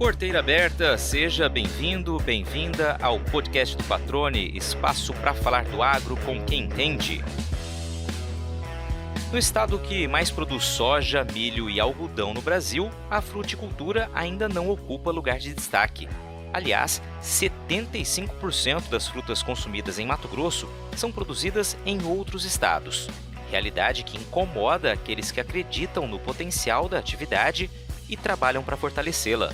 Porteira aberta, seja bem-vindo, bem-vinda ao podcast do Patrone, espaço para falar do agro com quem entende. No estado que mais produz soja, milho e algodão no Brasil, a fruticultura ainda não ocupa lugar de destaque. Aliás, 75% das frutas consumidas em Mato Grosso são produzidas em outros estados. Realidade que incomoda aqueles que acreditam no potencial da atividade e trabalham para fortalecê-la.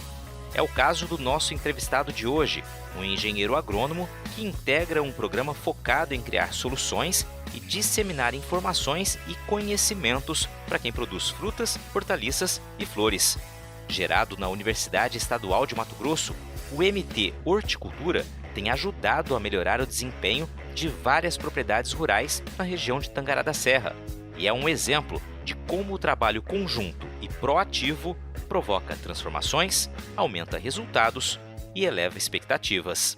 É o caso do nosso entrevistado de hoje, um engenheiro agrônomo que integra um programa focado em criar soluções e disseminar informações e conhecimentos para quem produz frutas, hortaliças e flores. Gerado na Universidade Estadual de Mato Grosso, o MT Horticultura tem ajudado a melhorar o desempenho de várias propriedades rurais na região de Tangará da Serra e é um exemplo de como o trabalho conjunto e proativo provoca transformações, aumenta resultados e eleva expectativas.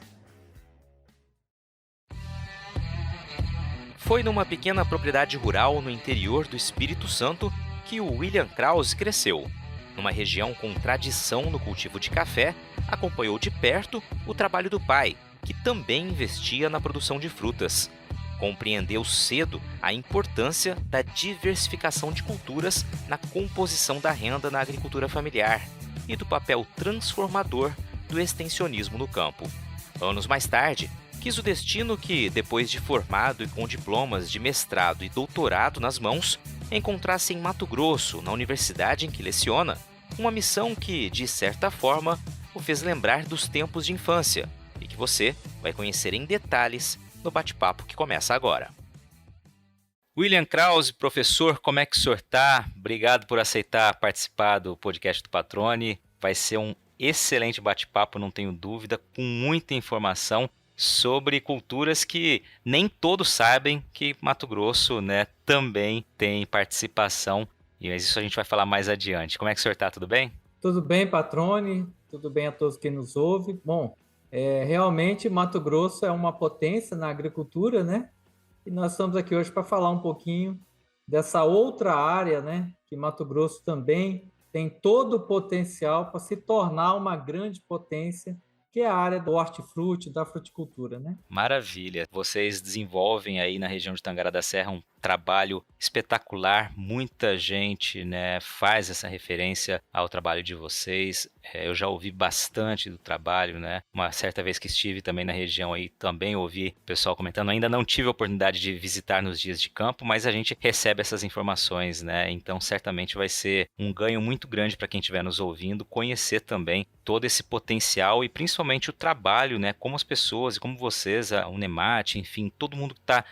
Foi numa pequena propriedade rural no interior do Espírito Santo que o William Krause cresceu. Numa região com tradição no cultivo de café, acompanhou de perto o trabalho do pai, que também investia na produção de frutas. Compreendeu cedo a importância da diversificação de culturas na composição da renda na agricultura familiar e do papel transformador do extensionismo no campo. Anos mais tarde, quis o destino que, depois de formado e com diplomas de mestrado e doutorado nas mãos, encontrasse em Mato Grosso, na universidade em que leciona, uma missão que, de certa forma, o fez lembrar dos tempos de infância e que você vai conhecer em detalhes no bate-papo que começa agora. William Krause, professor, como é que o senhor está? Obrigado por aceitar participar do podcast do Patrone. Vai ser um excelente bate-papo, não tenho dúvida, com muita informação sobre culturas que nem todos sabem que Mato Grosso, também tem participação. Mas isso a gente vai falar mais adiante. Como é que o senhor está? Tudo bem? Tudo bem, Patrone? Tudo bem a todos que nos ouvem? Bom, realmente Mato Grosso é uma potência na agricultura, né? E nós estamos aqui hoje para falar um pouquinho dessa outra área, né? Que Mato Grosso também tem todo o potencial para se tornar uma grande potência, que é a área do hortifruti, da fruticultura, né? Maravilha. Vocês desenvolvem aí na região de Tangará da Serra um trabalho espetacular. Muita gente, faz essa referência ao trabalho de vocês. Eu já ouvi bastante do trabalho, Uma certa vez que estive também na região aí, também ouvi o pessoal comentando. Ainda não tive a oportunidade de visitar nos dias de campo, mas a gente recebe essas informações, Então, certamente vai ser um ganho muito grande para quem estiver nos ouvindo, conhecer também todo esse potencial e principalmente o trabalho, como as pessoas e como vocês, a Unemat, enfim, todo mundo que está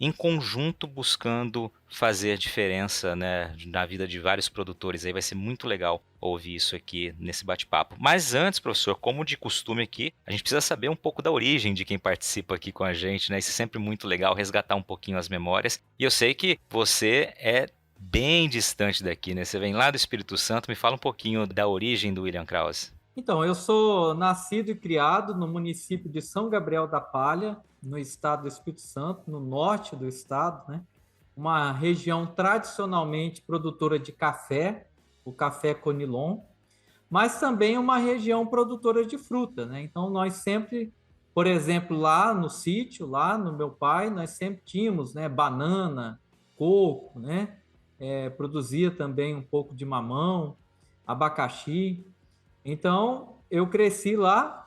em conjunto buscando fazer a diferença, na vida de vários produtores. Aí vai ser muito legal ouvir isso aqui nesse bate-papo. Mas antes, professor, como de costume aqui, a gente precisa saber um pouco da origem de quem participa aqui com a gente, Isso é sempre muito legal, resgatar um pouquinho as memórias. E eu sei que você é bem distante daqui, Você vem lá do Espírito Santo. Me fala um pouquinho da origem do William Krause. Então, eu sou nascido e criado no município de São Gabriel da Palha, no estado do Espírito Santo, no norte do estado, né? Uma região tradicionalmente produtora de café, o café Conilon, mas também uma região produtora de fruta, né? Então, nós sempre, por exemplo, lá no sítio, lá no meu pai, nós sempre tínhamos, banana, coco, produzia também um pouco de mamão, abacaxi. Então, eu cresci lá,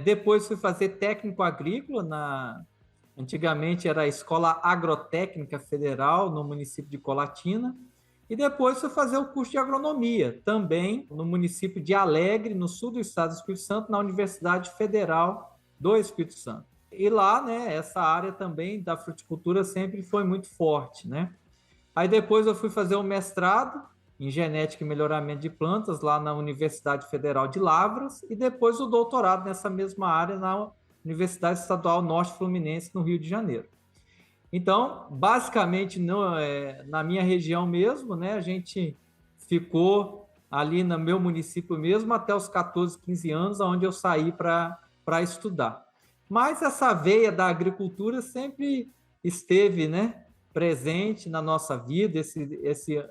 depois fui fazer técnico agrícola, antigamente era a Escola Agrotécnica Federal, no município de Colatina, e depois fui fazer o curso de agronomia, também no município de Alegre, no sul do estado do Espírito Santo, na Universidade Federal do Espírito Santo. E lá, essa área também da fruticultura sempre foi muito forte, Aí depois eu fui fazer o mestrado em genética e melhoramento de plantas lá na Universidade Federal de Lavras e depois o doutorado nessa mesma área na Universidade Estadual Norte Fluminense, no Rio de Janeiro. Então, basicamente, na minha região mesmo, a gente ficou ali no meu município mesmo até os 14, 15 anos, onde eu saí para estudar. Mas essa veia da agricultura sempre esteve, presente na nossa vida, esse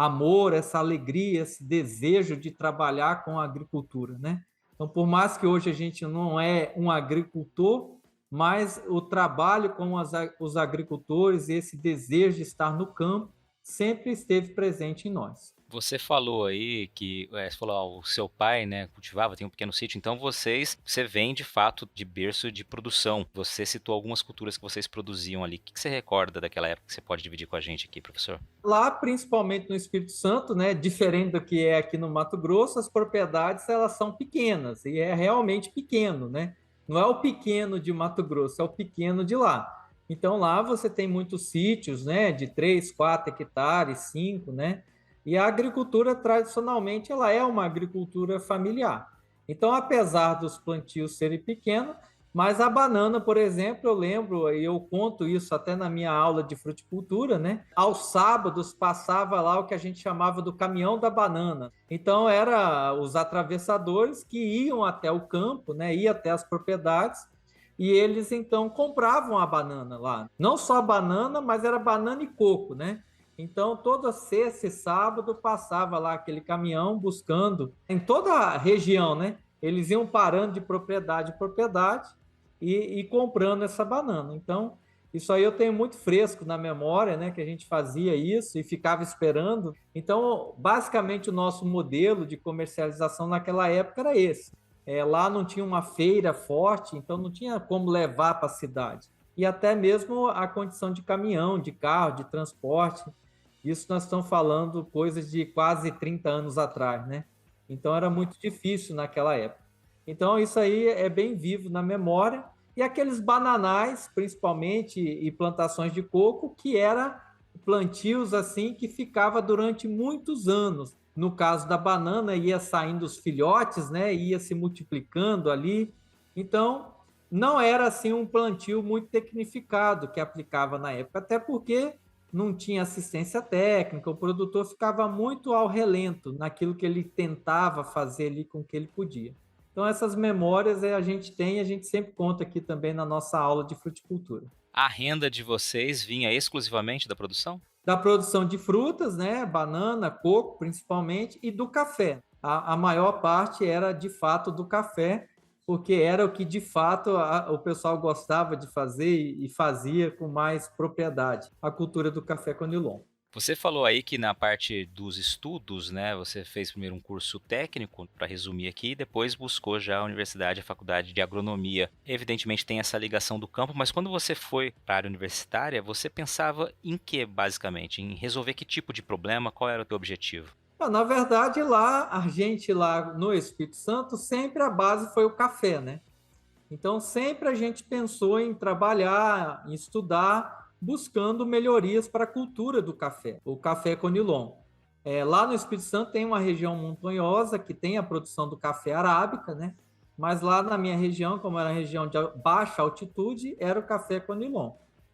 amor, essa alegria, esse desejo de trabalhar com a agricultura, né? Então, por mais que hoje a gente não é um agricultor, mas o trabalho com os agricultores e esse desejo de estar no campo sempre esteve presente em nós. Você falou aí que, você falou, o seu pai, né, cultivava, tem um pequeno sítio, então você vem de fato de berço de produção. Você citou algumas culturas que vocês produziam ali. O que você recorda daquela época que você pode dividir com a gente aqui, professor? Lá, principalmente no Espírito Santo, né, diferente do que é aqui no Mato Grosso, as propriedades elas são pequenas e é realmente pequeno, né? Não é o pequeno de Mato Grosso, é o pequeno de lá. Então lá você tem muitos sítios, né, de 3, 4 hectares, 5, né? E a agricultura tradicionalmente ela é uma agricultura familiar. Então, apesar dos plantios serem pequenos, mas a banana, por exemplo, eu lembro, e eu conto isso até na minha aula de fruticultura, né? Aos sábados passava lá o que a gente chamava do caminhão da banana. Então, era os atravessadores que iam até o campo, né? Iam até as propriedades e eles então compravam a banana lá. Não só a banana, mas era banana e coco, né? Então, toda sexta e sábado passava lá aquele caminhão buscando em toda a região, né? Eles iam parando de propriedade em propriedade e comprando essa banana. Então, isso aí eu tenho muito fresco na memória, né? Que a gente fazia isso e ficava esperando. Então, basicamente, o nosso modelo de comercialização naquela época era esse. Lá não tinha uma feira forte, então não tinha como levar para a cidade. E até mesmo a condição de caminhão, de carro, de transporte. Isso nós estamos falando coisas de quase 30 anos atrás, né? Então era muito difícil naquela época. Então isso aí é bem vivo na memória. E aqueles bananais, principalmente, e plantações de coco, que era plantios assim que ficava durante muitos anos. No caso da banana, ia saindo os filhotes, né? Ia se multiplicando ali. Então, não era assim um plantio muito tecnificado que aplicava na época, até porque não tinha assistência técnica, o produtor ficava muito ao relento naquilo que ele tentava fazer ali com o que ele podia. Então, essas memórias a gente tem e a gente sempre conta aqui também na nossa aula de fruticultura. A renda de vocês vinha exclusivamente da produção? Da produção de frutas, né? Banana, coco, principalmente, e do café. A maior parte era, de fato, do café, porque era o que, de fato, o pessoal gostava de fazer e fazia com mais propriedade, a cultura do café Conilon. Você falou aí que na parte dos estudos, né, você fez primeiro um curso técnico, para resumir aqui, e depois buscou já a universidade, a faculdade de agronomia. Evidentemente tem essa ligação do campo, mas quando você foi para a área universitária, você pensava em que, basicamente? Em resolver que tipo de problema? Qual era o teu objetivo? Na verdade, lá, a gente lá no Espírito Santo, sempre a base foi o café, né? Então, sempre a gente pensou em trabalhar, em estudar, buscando melhorias para a cultura do café, o café Conilon. Lá no Espírito Santo tem uma região montanhosa que tem a produção do café arábica, né? Mas lá na minha região, como era uma região de baixa altitude, era o café Conilon.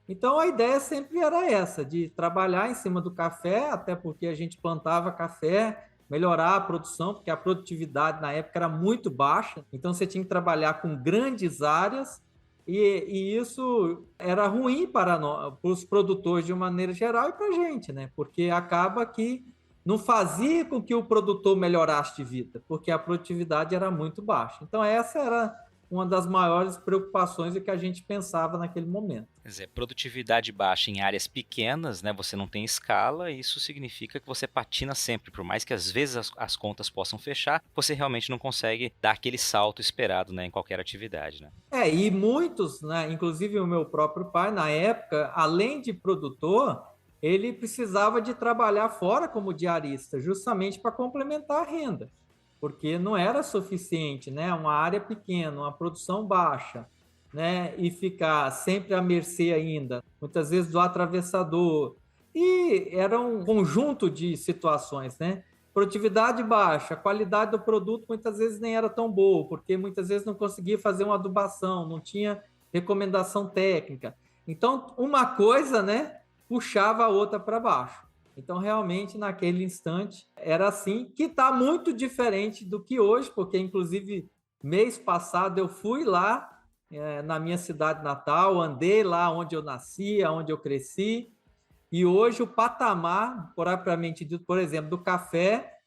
Então a ideia sempre era essa, de trabalhar em cima do café, até porque a gente plantava café, melhorar a produção, porque a produtividade na época era muito baixa, então você tinha que trabalhar com grandes áreas, e isso era ruim para os produtores de uma maneira geral e para a gente, né? Porque acaba que não fazia com que o produtor melhorasse de vida, porque a produtividade era muito baixa. Então essa era uma das maiores preocupações que a gente pensava naquele momento. Quer dizer, produtividade baixa em áreas pequenas, né? Você não tem escala, e isso significa que você patina sempre, por mais que às vezes as contas possam fechar, você realmente não consegue dar aquele salto esperado, né, em qualquer atividade, né? E muitos, né, inclusive o meu próprio pai, na época, além de produtor, ele precisava de trabalhar fora como diarista, justamente para complementar a renda, porque não era suficiente, né? Uma área pequena, uma produção baixa, né? E ficar sempre à mercê ainda, muitas vezes do atravessador. E era um conjunto de situações, né? Produtividade baixa, a qualidade do produto muitas vezes nem era tão boa, porque muitas vezes não conseguia fazer uma adubação, não tinha recomendação técnica. Então, uma coisa, né, puxava a outra para baixo. Então, realmente, naquele instante, era assim, que está muito diferente do que hoje, porque, inclusive, mês passado eu fui lá na minha cidade natal, andei lá onde eu nasci, onde eu cresci, E hoje o patamar, propriamente dito, por exemplo, do café,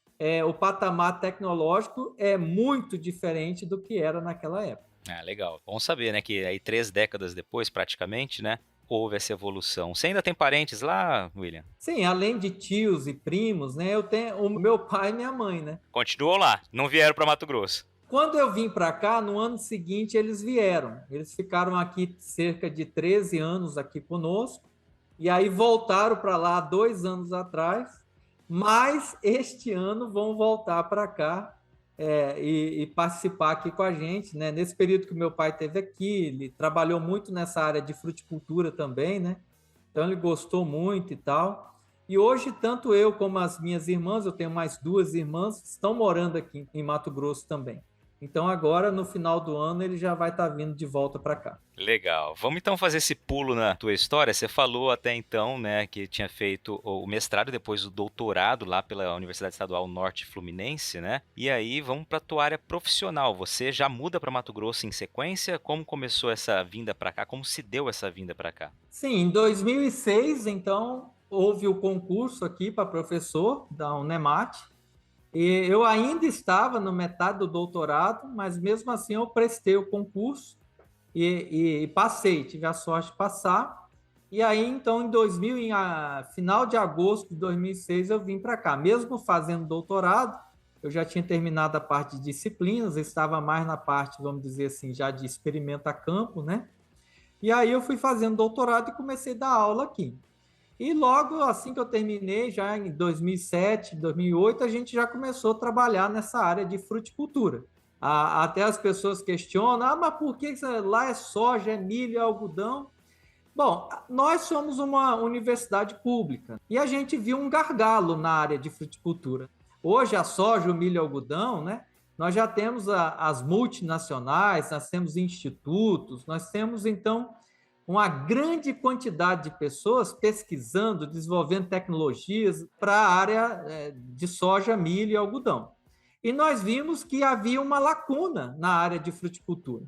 o patamar tecnológico é muito diferente do que era naquela época. Ah, legal. Bom saber, né, que aí 3 décadas depois, praticamente, né, houve essa evolução. Você ainda tem parentes lá, William? Sim, além de tios e primos, né, eu tenho o meu pai e minha mãe, né? Continuam lá, não vieram para Mato Grosso. Quando eu vim para cá, no ano seguinte eles vieram. Eles ficaram aqui cerca de 13 anos aqui conosco e aí voltaram para lá 2 anos atrás, mas este ano vão voltar para cá e participar aqui com a gente, né? Nesse período que o meu pai teve aqui, ele trabalhou muito nessa área de fruticultura também, né? Então ele gostou muito e tal. E hoje, tanto eu como as minhas irmãs, eu tenho mais 2 irmãs, estão morando aqui em Mato Grosso também. Então agora, no final do ano, ele já vai estar vindo de volta para cá. Legal. Vamos então fazer esse pulo na tua história. Você falou até então, né, que tinha feito o mestrado e depois o doutorado lá pela Universidade Estadual Norte Fluminense, né? E aí vamos para a tua área profissional. Você já muda para Mato Grosso em sequência? Como começou essa vinda para cá? Como se deu essa vinda para cá? Sim, em 2006, então, houve o concurso aqui para professor da Unemat. E eu ainda estava no metade do doutorado, mas mesmo assim eu prestei o concurso e passei, tive a sorte de passar. E aí, então, final de agosto de 2006, eu vim para cá. Mesmo fazendo doutorado, eu já tinha terminado a parte de disciplinas, eu estava mais na parte, vamos dizer assim, já de experimento a campo, né? E aí eu fui fazendo doutorado e comecei a dar aula aqui. E logo assim que eu terminei, já em 2007, 2008, a gente já começou a trabalhar nessa área de fruticultura. Até as pessoas questionam, mas por que lá é soja, é milho, é algodão? Bom, nós somos uma universidade pública e a gente viu um gargalo na área de fruticultura. Hoje, a soja, o milho e o algodão, né? Nós já temos as multinacionais, nós temos institutos, nós temos, então, uma grande quantidade de pessoas pesquisando, desenvolvendo tecnologias para a área de soja, milho e algodão. E nós vimos que havia uma lacuna na área de fruticultura.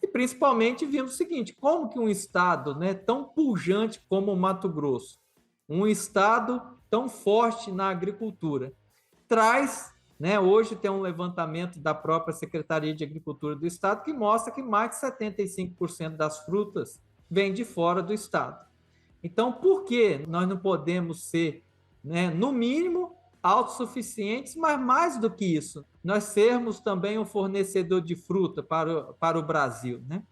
E principalmente vimos o seguinte: como que um estado, né, tão pujante como o Mato Grosso, um estado tão forte na agricultura, traz, né, hoje tem um levantamento da própria Secretaria de Agricultura do Estado que mostra que mais de 75% das frutas vem de fora do estado. Então, por que nós não podemos ser, né, no mínimo, autossuficientes, mas mais do que isso, nós sermos também um fornecedor de fruta para o Brasil, né?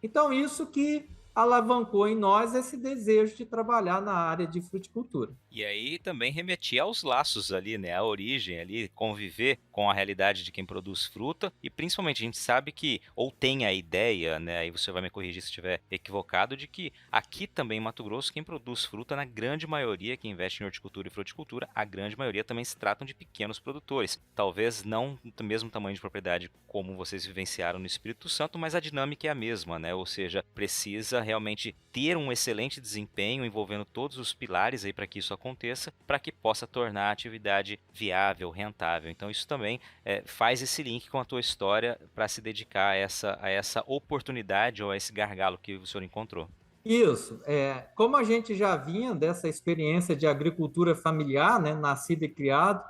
Então, isso que alavancou em nós esse desejo de trabalhar na área de fruticultura. E aí também remetia aos laços ali, né? A origem ali, conviver com a realidade de quem produz fruta. E principalmente a gente sabe que, ou tem a ideia, né? Aí você vai me corrigir se estiver equivocado, de que aqui também em Mato Grosso, quem produz fruta, na grande maioria, que investe em horticultura e fruticultura, a grande maioria também se tratam de pequenos produtores. Talvez não do mesmo tamanho de propriedade como vocês vivenciaram no Espírito Santo, mas a dinâmica é a mesma, né? Ou seja, precisa realmente ter um excelente desempenho envolvendo todos os pilares aí para que isso aconteça, para que possa tornar a atividade viável, rentável. Então isso também faz esse link com a tua história para se dedicar a essa oportunidade ou a esse gargalo que o senhor encontrou. Isso, como a gente já vinha dessa experiência de agricultura familiar, né, nascido e criado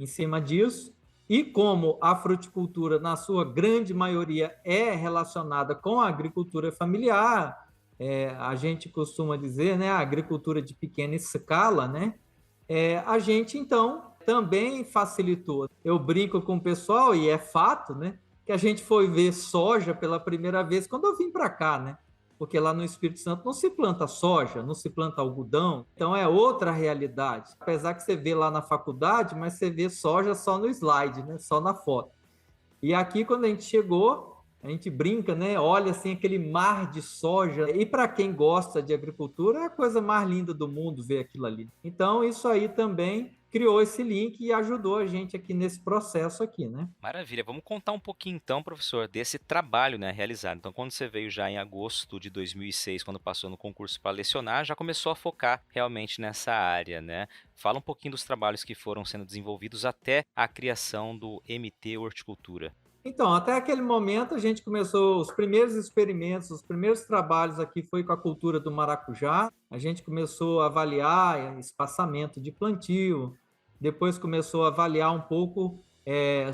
em cima disso, e como a fruticultura, na sua grande maioria, é relacionada com a agricultura familiar, a gente costuma dizer, né, a agricultura de pequena escala, né, a gente, então, também facilitou. Eu brinco com o pessoal, e é fato, né, que a gente foi ver soja pela primeira vez quando eu vim para cá, né? Porque lá no Espírito Santo não se planta soja, não se planta algodão, então é outra realidade. Apesar que você vê lá na faculdade, mas você vê soja só no slide, né? Só na foto. E aqui, quando a gente chegou, a gente brinca, né? Olha assim aquele mar de soja. E para quem gosta de agricultura, é a coisa mais linda do mundo ver aquilo ali. Então, isso aí também criou esse link e ajudou a gente aqui nesse processo aqui, né? Maravilha. Vamos contar um pouquinho então, professor, desse trabalho, né, realizado. Então, quando você veio já em agosto de 2006, quando passou no concurso para lecionar, já começou a focar realmente nessa área, né? Fala um pouquinho dos trabalhos que foram sendo desenvolvidos até a criação do MT Horticultura. Então, até aquele momento, a gente começou os primeiros experimentos, os primeiros trabalhos aqui foi com a cultura do maracujá. A gente começou a avaliar espaçamento de plantio, depois começou a avaliar um pouco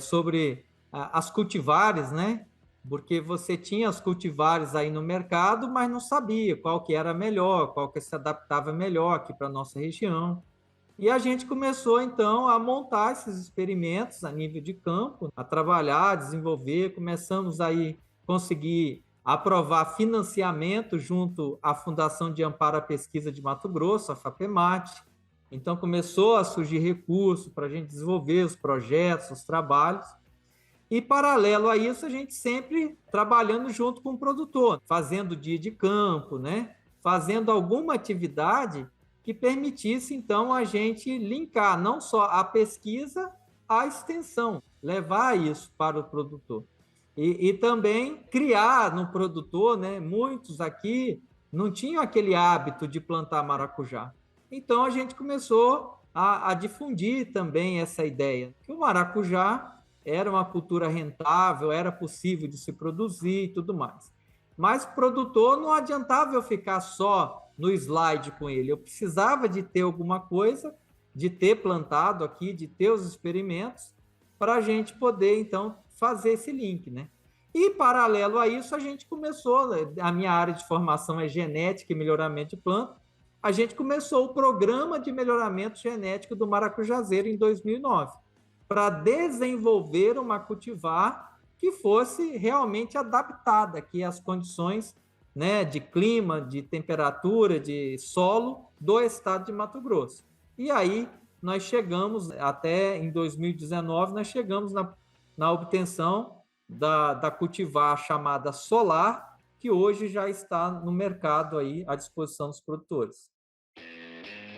sobre as cultivares, né? Porque você tinha as cultivares aí no mercado, mas não sabia qual que era melhor, qual que se adaptava melhor aqui para a nossa região. E a gente começou, então, a montar esses experimentos a nível de campo, a trabalhar, a desenvolver. Começamos aí conseguir aprovar financiamento junto à Fundação de Amparo à Pesquisa de Mato Grosso, a FAPEMAT. Então, começou a surgir recurso para a gente desenvolver os projetos, os trabalhos. E, paralelo a isso, a gente sempre trabalhando junto com o produtor, fazendo dia de campo, né? Fazendo alguma atividade que permitisse, então, a gente linkar não só a pesquisa à extensão, levar isso para o produtor. E também criar no produtor, né? Muitos aqui não tinham aquele hábito de plantar maracujá. Então, a gente começou a difundir também essa ideia, que o maracujá era uma cultura rentável, era possível de se produzir e tudo mais. Mas produtor não adiantava eu ficar só no slide com ele, eu precisava de ter alguma coisa, de ter plantado aqui, de ter os experimentos, para a gente poder, então, fazer esse link, né? E, paralelo a isso, a gente começou, a minha área de formação é genética e melhoramento de planta, a gente começou o programa de melhoramento genético do maracujazeiro em 2009 para desenvolver uma cultivar que fosse realmente adaptada aqui às condições, né, de clima, de temperatura, de solo do estado de Mato Grosso. E aí nós chegamos, até em 2019, nós chegamos na obtenção da cultivar chamada Solar, que hoje já está no mercado aí à disposição dos produtores.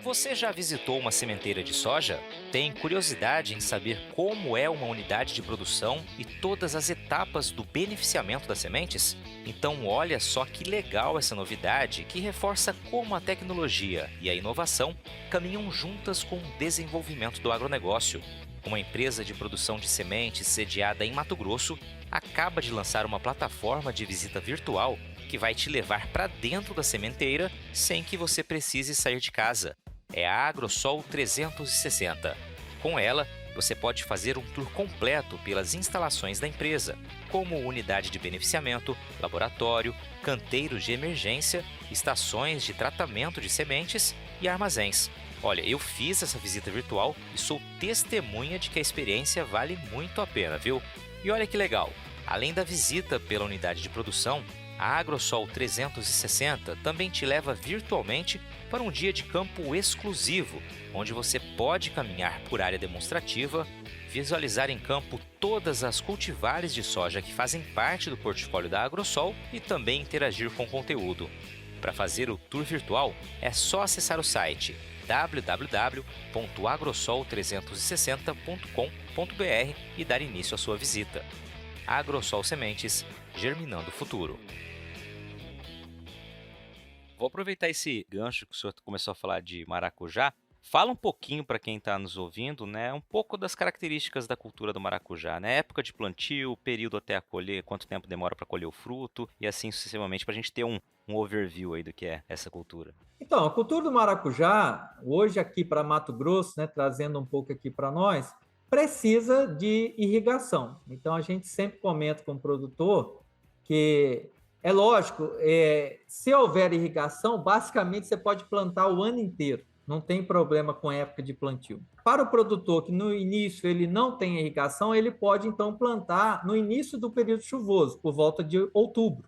Você já visitou uma sementeira de soja? Tem curiosidade em saber como é uma unidade de produção e todas as etapas do beneficiamento das sementes? Então, olha só que legal essa novidade que reforça como a tecnologia e a inovação caminham juntas com o desenvolvimento do agronegócio. Uma empresa de produção de sementes sediada em Mato Grosso acaba de lançar uma plataforma de visita virtual que vai te levar para dentro da sementeira sem que você precise sair de casa. É a AgroSol 360. Com ela, você pode fazer um tour completo pelas instalações da empresa, como unidade de beneficiamento, laboratório, canteiros de emergência, estações de tratamento de sementes e armazéns. Olha, eu fiz essa visita virtual e sou testemunha de que a experiência vale muito a pena, viu? E olha que legal, além da visita pela unidade de produção, a AgroSol 360 também te leva virtualmente para um dia de campo exclusivo, onde você pode caminhar por área demonstrativa, visualizar em campo todas as cultivares de soja que fazem parte do portfólio da AgroSol e também interagir com o conteúdo. Para fazer o tour virtual, é só acessar o site www.agrosol360.com.br e dar início à sua visita. AgroSol Sementes, germinando o futuro. Vou aproveitar esse gancho que o senhor começou a falar de maracujá. Fala um pouquinho para quem está nos ouvindo, né? Um pouco das características da cultura do maracujá, né? Época de plantio, período até a colher, quanto tempo demora para colher o fruto e assim sucessivamente, para a gente ter um overview aí do que é essa cultura. Então, a cultura do maracujá, hoje aqui para Mato Grosso, né, trazendo um pouco aqui para nós, precisa de irrigação. Então, a gente sempre comenta com o produtor que é lógico, se houver irrigação, basicamente você pode plantar o ano inteiro, não tem problema com a época de plantio. Para o produtor que no início ele não tem irrigação, ele pode então plantar no início do período chuvoso, por volta de outubro,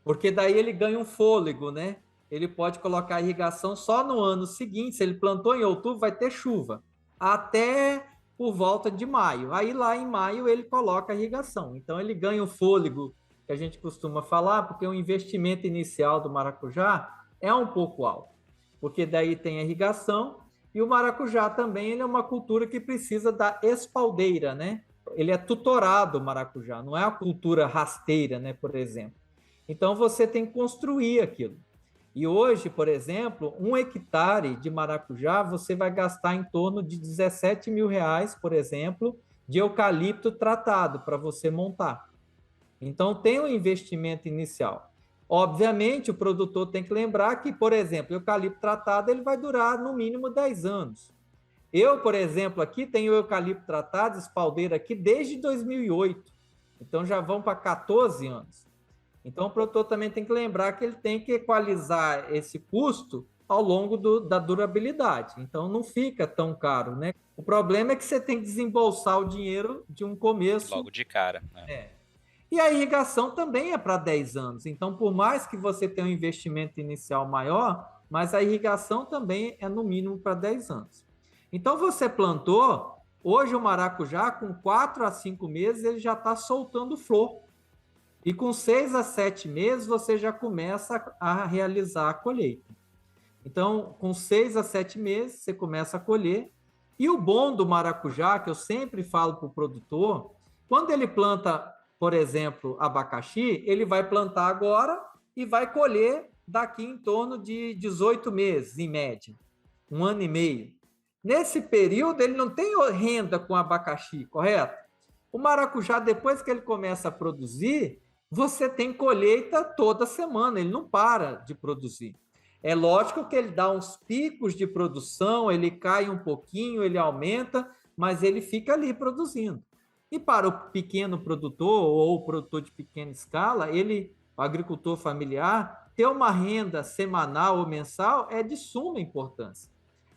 porque daí ele ganha um fôlego, né? Ele pode colocar a irrigação só no ano seguinte, se ele plantou em outubro, vai ter chuva, até por volta de maio. Aí lá em maio ele coloca a irrigação, então ele ganha um fôlego, que a gente costuma falar, porque o investimento inicial do maracujá é um pouco alto, porque daí tem a irrigação e o maracujá também ele é uma cultura que precisa da espaldeira, né? Ele é tutorado o maracujá, não é a cultura rasteira, né, por exemplo. Então você tem que construir aquilo. E hoje, por exemplo, 1 hectare de maracujá você vai gastar em torno de R$17 mil, por exemplo, de eucalipto tratado para você montar. Então, tem um investimento inicial. Obviamente, o produtor tem que lembrar que, por exemplo, o eucalipto tratado ele vai durar no mínimo 10 anos. Eu, por exemplo, aqui tenho eucalipto tratado, espaldeira aqui, desde 2008. Então, já vão para 14 anos. Então, o produtor também tem que lembrar que ele tem que equalizar esse custo ao longo da durabilidade. Então, não fica tão caro, né? O problema é que você tem que desembolsar o dinheiro de um começo. Logo de cara, né? E a irrigação também é para 10 anos. Então, por mais que você tenha um investimento inicial maior, mas a irrigação também é no mínimo para 10 anos. Então, você plantou, hoje o maracujá, com 4 a 5 meses, ele já está soltando flor. E com 6 a 7 meses, você já começa a realizar a colheita. Então, com 6 a 7 meses, você começa a colher. E o bom do maracujá, que eu sempre falo para o produtor, quando ele planta, por exemplo, abacaxi, ele vai plantar agora e vai colher daqui em torno de 18 meses, em média, 1 ano e meio. Nesse período, ele não tem renda com abacaxi, correto? O maracujá, depois que ele começa a produzir, você tem colheita toda semana, ele não para de produzir. É lógico que ele dá uns picos de produção, ele cai um pouquinho, ele aumenta, mas ele fica ali produzindo. E para o pequeno produtor ou o produtor de pequena escala, o agricultor familiar, ter uma renda semanal ou mensal é de suma importância.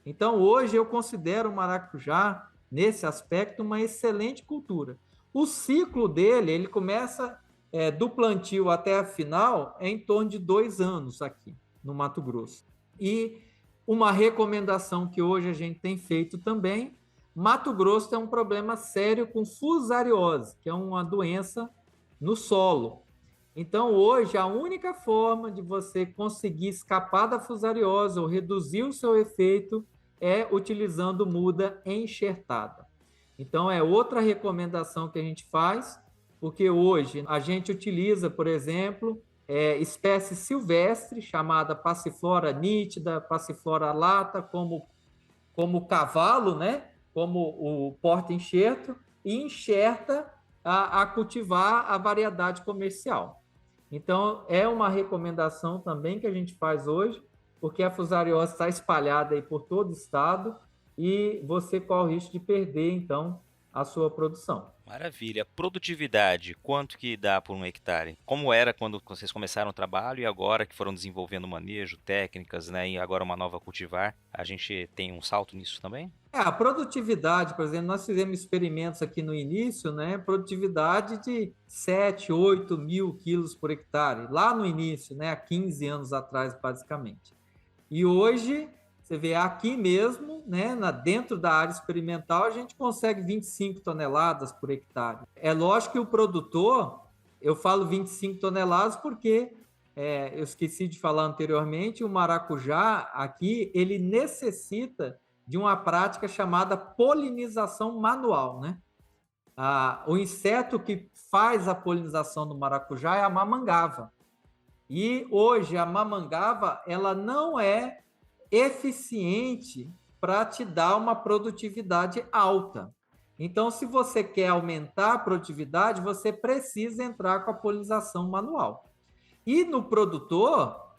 Então, hoje eu considero o maracujá, nesse aspecto, uma excelente cultura. O ciclo dele, ele começa do plantio até a final, é em torno de 2 anos aqui no Mato Grosso. E uma recomendação que hoje a gente tem feito também, Mato Grosso tem um problema sério com fusariose, que é uma doença no solo. Então, hoje, a única forma de você conseguir escapar da fusariose ou reduzir o seu efeito é utilizando muda enxertada. Então, é outra recomendação que a gente faz, porque hoje a gente utiliza, por exemplo, espécie silvestre, chamada Passiflora nítida, Passiflora lata, como cavalo, né? Como o porta-enxerto, e enxerta a cultivar a variedade comercial. Então, é uma recomendação também que a gente faz hoje, porque a fusariose está espalhada aí por todo o estado e você corre o risco de perder, então, a sua produção. Maravilha. Produtividade, quanto que dá por um hectare? Como era quando vocês começaram o trabalho e agora que foram desenvolvendo manejo, técnicas, né, e agora uma nova cultivar, a gente tem um salto nisso também? A produtividade, por exemplo, nós fizemos experimentos aqui no início, né? Produtividade de 7, 8 mil quilos por hectare, lá no início, né? Há 15 anos atrás, basicamente. E hoje, você vê aqui mesmo, né? Dentro da área experimental, a gente consegue 25 toneladas por hectare. É lógico que o produtor, eu falo 25 toneladas porque eu esqueci de falar anteriormente, o maracujá aqui, ele necessita de uma prática chamada polinização manual, né? O inseto que faz a polinização do maracujá é a mamangava. E hoje a mamangava, ela não é eficiente para te dar uma produtividade alta. Então, se você quer aumentar a produtividade, você precisa entrar com a polinização manual. E no produtor,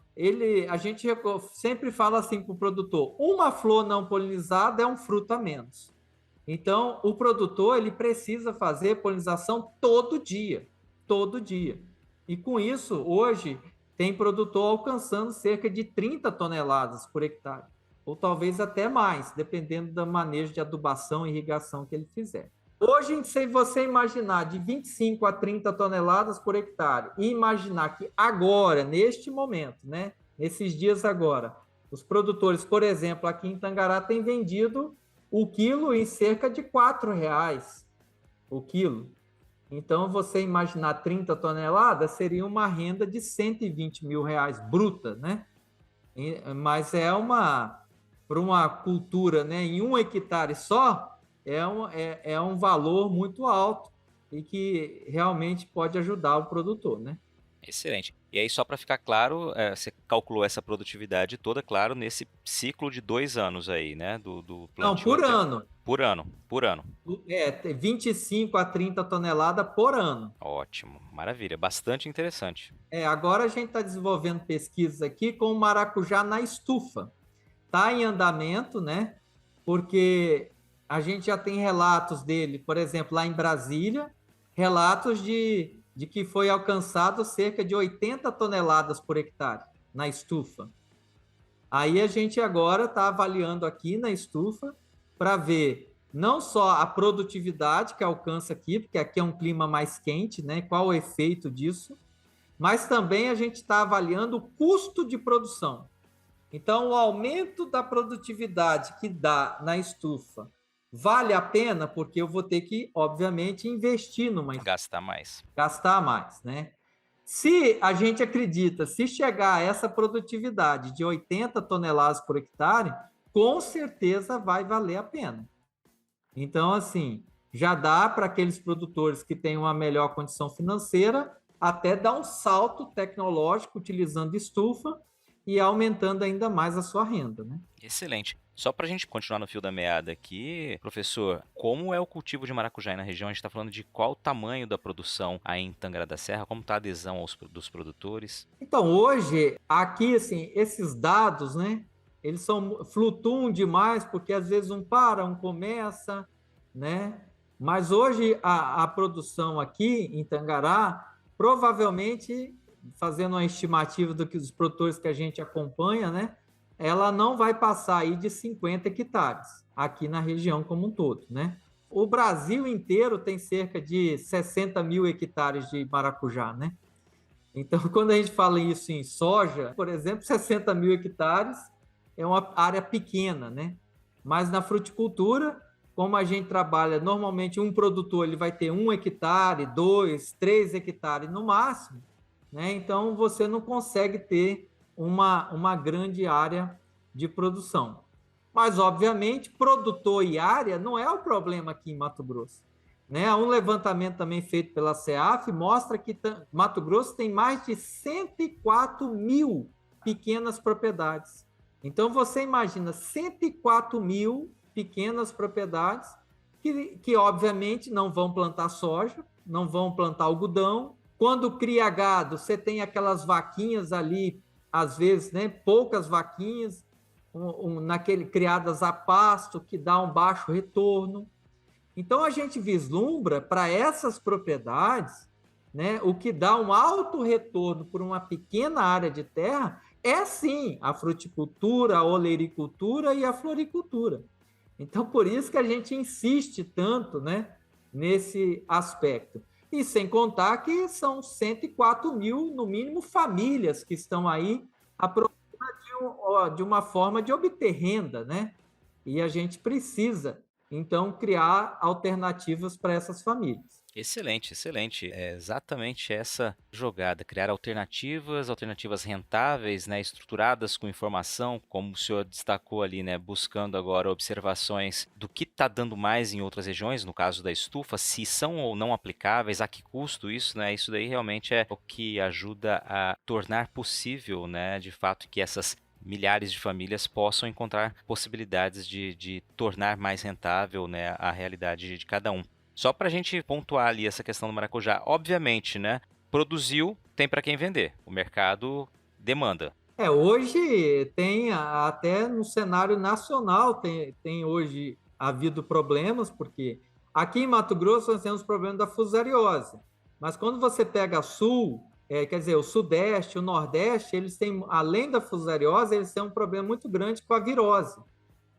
a gente sempre fala assim para o produtor, uma flor não polinizada é um fruto a menos. Então, o produtor ele precisa fazer polinização todo dia. E com isso, hoje, tem produtor alcançando cerca de 30 toneladas por hectare, ou talvez até mais, dependendo do manejo de adubação e irrigação que ele fizer. Hoje, se você imaginar de 25 a 30 toneladas por hectare e imaginar que agora, neste momento, né, nesses dias agora, os produtores, por exemplo, aqui em Tangará, têm vendido o quilo em cerca de R$ o quilo. Então, você imaginar 30 toneladas seria uma renda de R$120 mil bruta, né? Mas para uma cultura, né, em 1 hectare só, é um valor muito alto e que realmente pode ajudar o produtor, né? Excelente. E aí, só para ficar claro, você calculou essa produtividade toda, claro, nesse ciclo de 2 anos aí, né? Do Não, plantio por até. ano. Por ano, por ano. Tem 25 a 30 toneladas por ano. Ótimo, maravilha, bastante interessante. Agora a gente está desenvolvendo pesquisas aqui com o maracujá na estufa. Está em andamento, né? Porque a gente já tem relatos dele, por exemplo, lá em Brasília, relatos de que foi alcançado cerca de 80 toneladas por hectare na estufa. Aí a gente agora está avaliando aqui na estufa para ver não só a produtividade que alcança aqui, porque aqui é um clima mais quente, né? Qual o efeito disso? Mas também a gente está avaliando o custo de produção. Então, o aumento da produtividade que dá na estufa vale a pena, porque eu vou ter que, obviamente, investir numa estufa. Gastar mais, né? Se a gente acredita, se chegar a essa produtividade de 80 toneladas por hectare, com certeza vai valer a pena. Então, assim, já dá para aqueles produtores que têm uma melhor condição financeira até dar um salto tecnológico utilizando estufa e aumentando ainda mais a sua renda, né? Excelente. Só para a gente continuar no fio da meada aqui, professor, como é o cultivo de maracujá aí na região? A gente está falando de qual o tamanho da produção aí em Tangará da Serra, como está a adesão dos produtores? Então, hoje, aqui, assim, esses dados, né, eles flutuam demais, porque às vezes um para, um começa, né? Mas hoje a produção aqui em Tangará, provavelmente, fazendo uma estimativa dos produtores que a gente acompanha, né, ela não vai passar aí de 50 hectares, aqui na região como um todo, né? O Brasil inteiro tem cerca de 60 mil hectares de maracujá, né? Então, quando a gente fala isso em soja, por exemplo, 60 mil hectares é uma área pequena, né? Mas na fruticultura, como a gente trabalha, normalmente um produtor ele vai ter 1 hectare, 2, 3 hectares no máximo, né? Então, você não consegue ter uma grande área de produção. Mas, obviamente, produtor e área não é o problema aqui em Mato Grosso. Né? Um levantamento também feito pela CEAF mostra que Mato Grosso tem mais de 104 mil pequenas propriedades. Então, você imagina 104 mil pequenas propriedades que obviamente, não vão plantar soja, não vão plantar algodão. Quando cria gado, você tem aquelas vaquinhas ali, às vezes, né, poucas vaquinhas, criadas a pasto, que dá um baixo retorno. Então, a gente vislumbra para essas propriedades, né, o que dá um alto retorno por uma pequena área de terra é, sim, a fruticultura, a olericultura e a floricultura. Então, por isso que a gente insiste tanto, né, nesse aspecto. E sem contar que são 104 mil, no mínimo, famílias que estão aí à procura de uma forma de obter renda, né? E a gente precisa então criar alternativas para essas famílias. Excelente, excelente. É exatamente essa jogada, criar alternativas rentáveis, né, estruturadas com informação, como o senhor destacou ali, né, buscando agora observações do que está dando mais em outras regiões, no caso da estufa, se são ou não aplicáveis, a que custo isso, né, isso daí realmente é o que ajuda a tornar possível, né, de fato, que essas milhares de famílias possam encontrar possibilidades de tornar mais rentável, né, a realidade de cada um. Só para a gente pontuar ali essa questão do maracujá, obviamente, né, produziu, tem para quem vender, o mercado demanda. Hoje tem até no cenário nacional tem hoje havido problemas, porque aqui em Mato Grosso nós temos o problema da fusariose, mas quando você pega sul, quer dizer, o Sudeste, o Nordeste, eles têm, além da fusariose, eles têm um problema muito grande com a virose,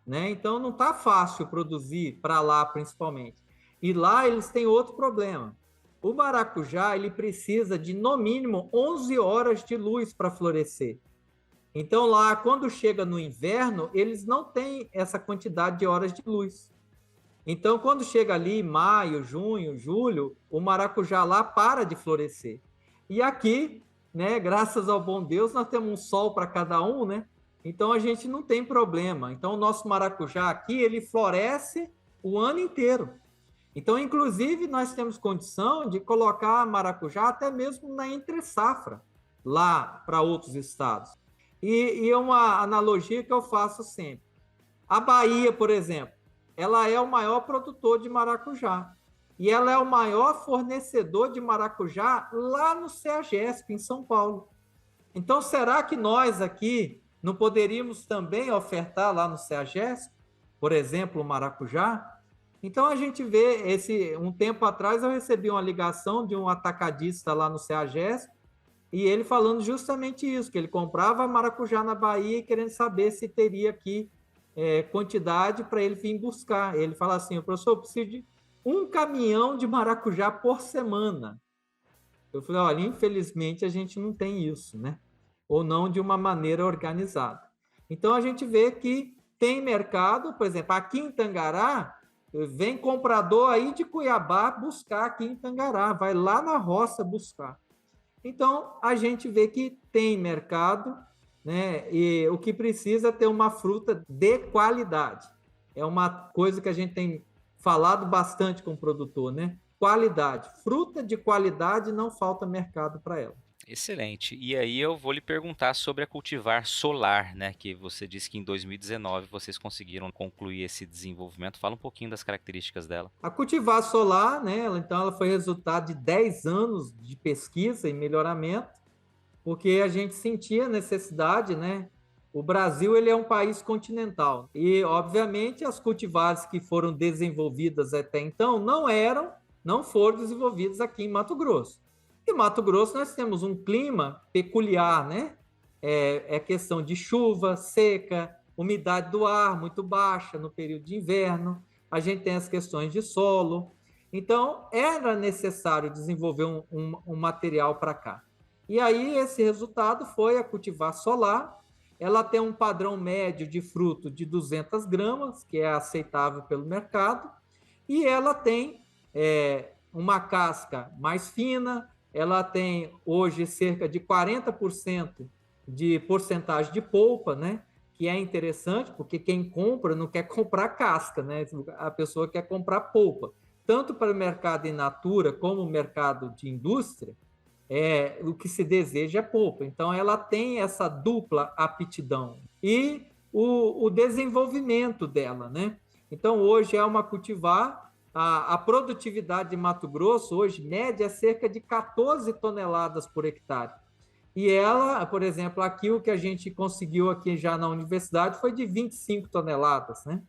né? Então não está fácil produzir para lá, principalmente. E lá eles têm outro problema. O maracujá, ele precisa de, no mínimo, 11 horas de luz para florescer. Então lá, quando chega no inverno, eles não têm essa quantidade de horas de luz. Então, quando chega ali maio, junho, julho, o maracujá lá para de florescer. E aqui, né, graças ao bom Deus, nós temos um sol para cada um, né? Então a gente não tem problema. Então o nosso maracujá aqui, ele floresce o ano inteiro. Então, inclusive, nós temos condição de colocar maracujá até mesmo na entre-safra, lá para outros estados. E é uma analogia que eu faço sempre. A Bahia, por exemplo, ela é o maior produtor de maracujá. E ela é o maior fornecedor de maracujá lá no CEAGESP, em São Paulo. Então, será que nós aqui não poderíamos também ofertar lá no CEAGESP, por exemplo, o maracujá? Então, a gente vê, um tempo atrás eu recebi uma ligação de um atacadista lá no CEAGESP, e ele falando justamente isso, que ele comprava maracujá na Bahia e querendo saber se teria aqui quantidade para ele vir buscar. Ele fala assim, professor, eu preciso de um caminhão de maracujá por semana. Eu falei, olha, infelizmente a gente não tem isso, né? Ou não de uma maneira organizada. Então, a gente vê que tem mercado, por exemplo, aqui em Tangará, vem comprador aí de Cuiabá buscar aqui em Tangará, vai lá na roça buscar. Então, a gente vê que tem mercado, né? E o que precisa é ter uma fruta de qualidade. É uma coisa que a gente tem falado bastante com o produtor, né? Qualidade. Fruta de qualidade, não falta mercado para ela. Excelente. E aí eu vou lhe perguntar sobre a cultivar solar, né? Que você disse que em 2019 vocês conseguiram concluir esse desenvolvimento. Fala um pouquinho das características dela. A cultivar solar, né? Então, ela foi resultado de 10 anos de pesquisa e melhoramento, porque a gente sentia necessidade, né? O Brasil ele é um país continental e, obviamente, as cultivares que foram desenvolvidas até então não foram desenvolvidas aqui em Mato Grosso. Em Mato Grosso nós temos um clima peculiar, né? É questão de chuva, seca, umidade do ar muito baixa no período de inverno. A gente tem as questões de solo. Então, era necessário desenvolver um material para cá. E aí, esse resultado foi a cultivar solar. Ela tem um padrão médio de fruto de 200 gramas, que é aceitável pelo mercado, e ela tem uma casca mais fina, ela tem hoje cerca de 40% de porcentagem de polpa, né? Que é interessante, porque quem compra não quer comprar casca, né? A pessoa quer comprar polpa. Tanto para o mercado in natura como o mercado de indústria, o que se deseja é polpa. Então, ela tem essa dupla aptidão. E o desenvolvimento dela, né? Então, hoje é uma cultivar. A produtividade de Mato Grosso, hoje, média, é cerca de 14 toneladas por hectare. E ela, por exemplo, aqui o que a gente conseguiu aqui já na universidade foi de 25 toneladas, né?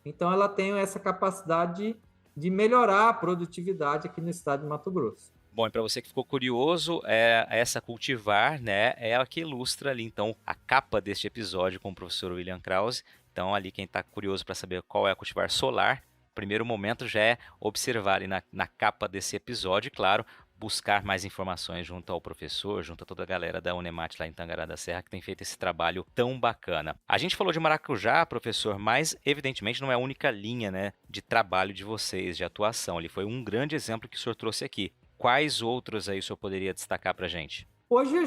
Então, ela tem essa capacidade de melhorar a produtividade aqui no estado de Mato Grosso. Bom, e para você que ficou curioso, essa cultivar, né, é a que ilustra ali, então, a capa deste episódio com o professor William Krause. Então, ali, quem está curioso para saber qual é a cultivar solar, o primeiro momento já é observar ali na capa desse episódio, e, claro, buscar mais informações junto ao professor, junto a toda a galera da Unemat lá em Tangará da Serra, que tem feito esse trabalho tão bacana. A gente falou de maracujá, professor, mas evidentemente não é a única linha, né, de trabalho de vocês, de atuação. Ele foi um grande exemplo que o senhor trouxe aqui. Quais outros aí o senhor poderia destacar para a gente? Hoje a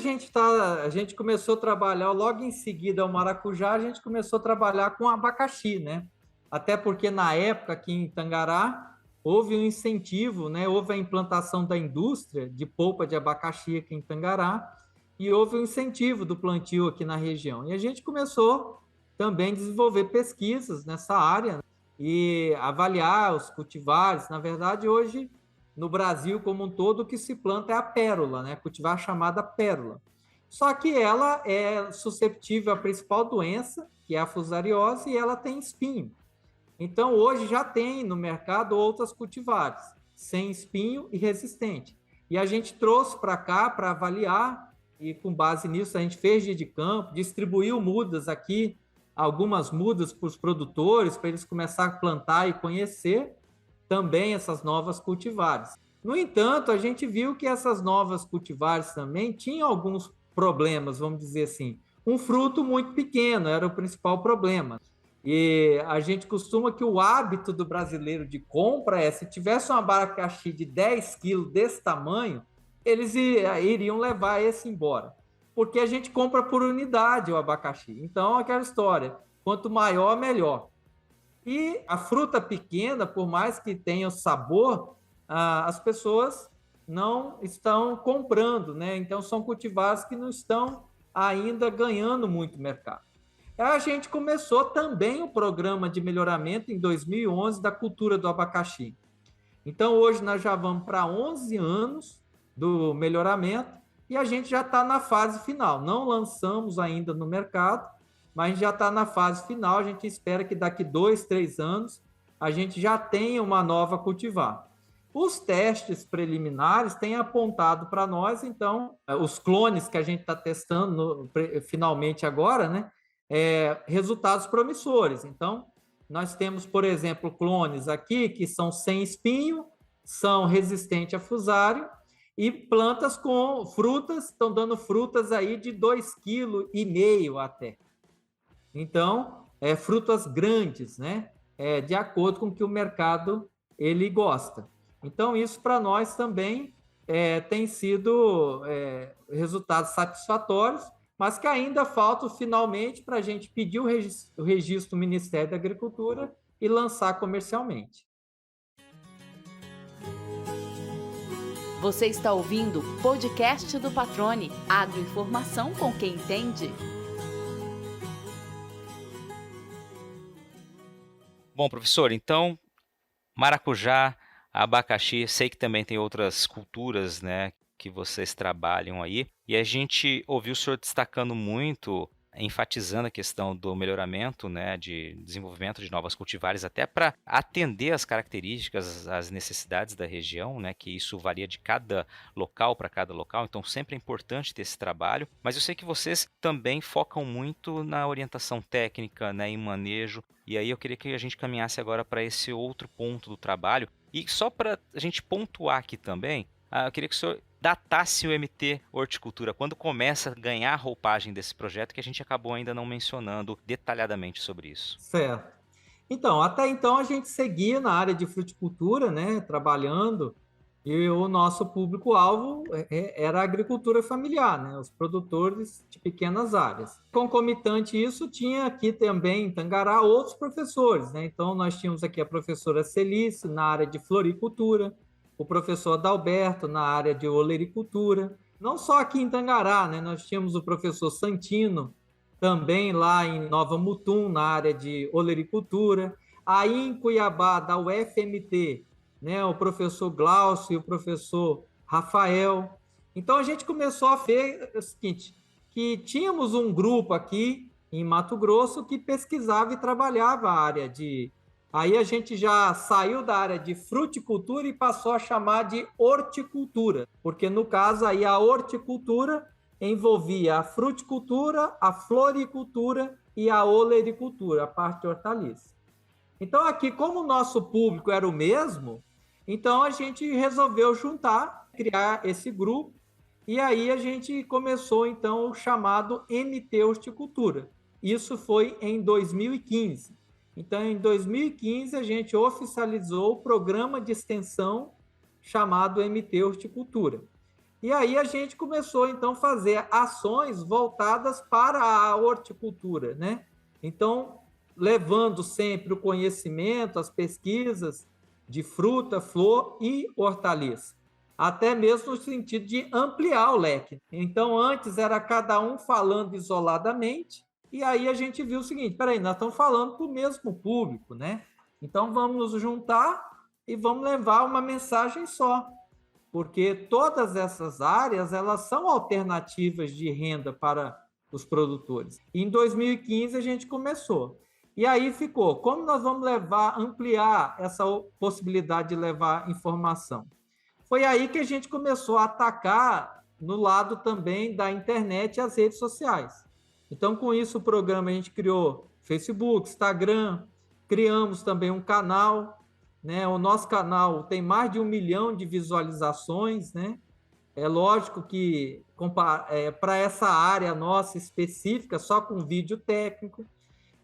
gente começou a trabalhar, logo em seguida ao maracujá, a gente começou a trabalhar com abacaxi, né? Até porque na época aqui em Tangará houve um incentivo, né? Houve a implantação da indústria de polpa de abacaxi aqui em Tangará e houve um incentivo do plantio aqui na região. E a gente começou também a desenvolver pesquisas nessa área, né? E avaliar os cultivares. Na verdade, hoje no Brasil como um todo, o que se planta é a pérola, né? Cultivar chamada pérola. Só que ela é susceptível à principal doença, que é a fusariose, e ela tem espinho. Então, hoje já tem no mercado outras cultivares, sem espinho e resistente. E a gente trouxe para cá para avaliar, e com base nisso a gente fez dia de campo, distribuiu mudas aqui, algumas mudas para os produtores, para eles começarem a plantar e conhecer também essas novas cultivares. No entanto, a gente viu que essas novas cultivares também tinham alguns problemas, vamos dizer assim. Um fruto muito pequeno era o principal problema. E a gente costuma que o hábito do brasileiro de compra é, se tivesse um abacaxi de 10 quilos desse tamanho, eles iriam levar esse embora. Porque a gente compra por unidade o abacaxi. Então, aquela história, quanto maior, melhor. E a fruta pequena, por mais que tenha o sabor, as pessoas não estão comprando, né? Então, são cultivares que não estão ainda ganhando muito mercado. A gente começou também o programa de melhoramento em 2011 da cultura do abacaxi. Então, hoje nós já vamos para 11 anos do melhoramento e a gente já está na fase final. Não lançamos ainda no mercado, mas a gente já está na fase final. A gente espera que daqui 2, 3 anos a gente já tenha uma nova cultivar. Os testes preliminares têm apontado para nós, então, os clones que a gente está testando finalmente agora, né? Resultados promissores. Então, nós temos, por exemplo, clones aqui que são sem espinho, são resistentes a fusário, e plantas com frutas, estão dando frutas aí de 2,5 kg até. Então, frutas grandes, né? De acordo com o que o mercado ele gosta. Então, isso para nós também tem sido resultados satisfatórios, mas que ainda falta finalmente para a gente pedir o registro do Ministério da Agricultura e lançar comercialmente. Você está ouvindo o podcast do Patrone, agroinformação com quem entende. Bom, professor, então, maracujá, abacaxi, sei que também tem outras culturas, né, que vocês trabalham aí, e a gente ouviu o senhor destacando muito, enfatizando a questão do melhoramento, né, de desenvolvimento de novas cultivares, até para atender as características, as necessidades da região, né, que isso varia de cada local para cada local, então sempre é importante ter esse trabalho, mas eu sei que vocês também focam muito na orientação técnica, né, em manejo, e aí eu queria que a gente caminhasse agora para esse outro ponto do trabalho, e só para a gente pontuar aqui também, eu queria que o senhor datasse o MT Horticultura, quando começa a ganhar a roupagem desse projeto, que a gente acabou ainda não mencionando detalhadamente sobre isso. Certo. Então, até então a gente seguia na área de fruticultura, né, trabalhando, e o nosso público-alvo era a agricultura familiar, né, os produtores de pequenas áreas. Concomitante isso, tinha aqui também em Tangará outros professores, né, então nós tínhamos aqui a professora Celice na área de floricultura, o professor Adalberto na área de olericultura. Não só aqui em Tangará, né? Nós tínhamos o professor Santino também lá em Nova Mutum, na área de olericultura. Aí em Cuiabá, da UFMT, né? O professor Glaucio e o professor Rafael. Então a gente começou a ver o seguinte, que tínhamos um grupo aqui em Mato Grosso que pesquisava e trabalhava a área de... Aí a gente já saiu da área de fruticultura e passou a chamar de horticultura, porque no caso aí a horticultura envolvia a fruticultura, a floricultura e a olericultura, a parte de hortaliça. Então aqui, como o nosso público era o mesmo, então a gente resolveu juntar, criar esse grupo, e aí a gente começou então o chamado MT Horticultura. Isso foi em 2015. Então, em 2015, a gente oficializou o programa de extensão chamado MT Horticultura. E aí a gente começou, então, a fazer ações voltadas para a horticultura, né? Então, levando sempre o conhecimento, as pesquisas de fruta, flor e hortaliça. Até mesmo no sentido de ampliar o leque. Então, antes era cada um falando isoladamente, e aí a gente viu o seguinte, peraí, nós estamos falando para o mesmo público, né? Então vamos nos juntar e vamos levar uma mensagem só, porque todas essas áreas, elas são alternativas de renda para os produtores. E em 2015 a gente começou. E aí ficou, como nós vamos ampliar essa possibilidade de levar informação? Foi aí que a gente começou a atacar no lado também da internet e as redes sociais. Então, com isso, o programa a gente criou Facebook, Instagram, criamos também um canal, né? O nosso canal tem mais de 1 milhão de visualizações, né? É lógico que para essa área nossa específica, só com vídeo técnico.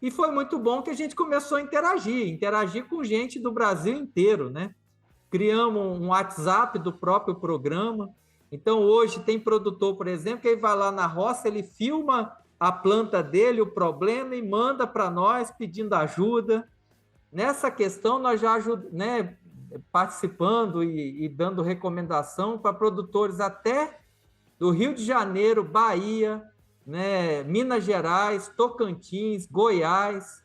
E foi muito bom que a gente começou a interagir com gente do Brasil inteiro, né? Criamos um WhatsApp do próprio programa. Então, hoje tem produtor, por exemplo, que ele vai lá na roça, ele filma a planta dele, o problema, e manda para nós pedindo ajuda. Nessa questão, nós já participando e dando recomendação para produtores até do Rio de Janeiro, Bahia, né, Minas Gerais, Tocantins, Goiás,